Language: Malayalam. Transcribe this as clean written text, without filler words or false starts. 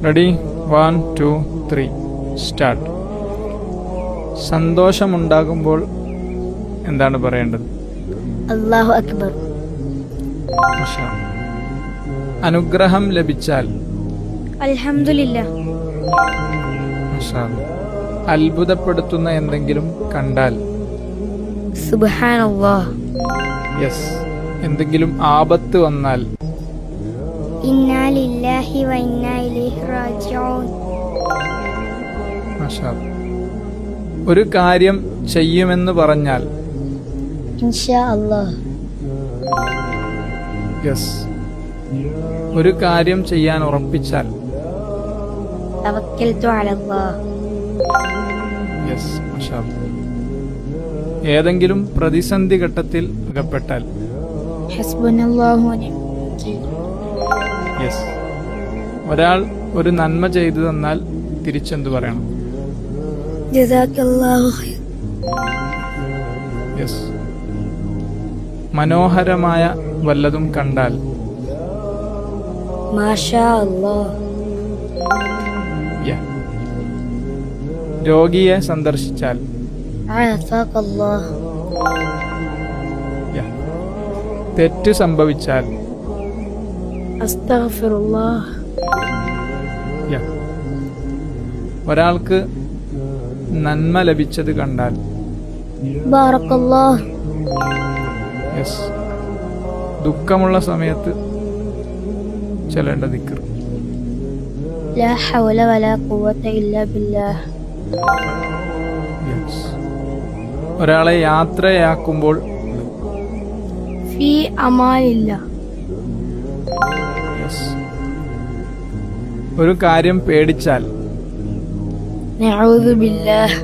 റെഡി? 1 2 3 സ്റ്റാർട്ട്. സന്തോഷമുണ്ടാകുമ്പോൾ എന്താണ് പറയേണ്ടത്? അല്ലാഹു അക്ബർ. മാഷാ അല്ലാ. അനുഗ്രഹം ലഭിച്ചാൽ അൽഹംദുലില്ലാഹ്. മാഷാ അല്ലാ. അത്ഭുതപ്പെടുത്തുന്ന എന്തെങ്കിലും കണ്ടാൽ സുബ്ഹാനല്ലാഹ്. യെസ്. എന്തെങ്കിലും ആപത്ത് വന്നാൽ ഇന്നാ ലില്ലാഹി വ ഇന്നാ ഇലൈഹി റാജിഊൻ. മാഷാ അല്ലാ. ഒരു കാര്യം ചെയ്യുമെന്ന് പറഞ്ഞാൽ ഇൻഷാ അല്ലാഹ്. യെസ്. ഒരു കാര്യം ചെയ്യാൻ ഉറപ്പിച്ചാൽ തവക്കൽതു അലല്ലാഹ്. യെസ്. മാഷാ അല്ലാ. ഏതെങ്കിലും പ്രതിസന്ധി ഘട്ടത്തിൽ അകപ്പെട്ടാൽ ഹസ്ബുനല്ലാഹു വ നിഅമൽ വകീൽ. യെസ്. ഒരാൾ ഒരു നന്മ ചെയ്തു തന്നാൽ തിരിച്ചെന്ത് പറയണം? ജസാക്കല്ലാഹു ഖൈർ. യെസ്. മനോഹരമായ വല്ലതും കണ്ടാൽ മാഷാ അല്ലാഹ്. യാ. രോഗിയെ സന്ദർശിച്ചാൽ ആഫാക്കല്ലാഹ്. യാ. തെറ്റ് സംഭവിച്ചാൽ അസ്തഗ്ഫിറുല്ലാഹ്. യാ. ഒരാൾക്ക് നന്മ ലഭിച്ചത് കണ്ടാൽ ബാറക്കല്ലാഹ്. യെസ്. ദുഃഖമുള്ള സമയത്ത് ചെല്ലേണ്ട ദിക്ർ ലാ ഹൗല വലാ ഖുവത ഇല്ലാ ബില്ലാഹ്. യെസ്. ഒരാളെ യാത്രയാക്കുമ്പോൾ ഫീ അമാനില്ലാഹ്. യെസ്. ഒരു കാര്യം പേടിച്ചാൽ നഊദു ബില്ലാഹ്.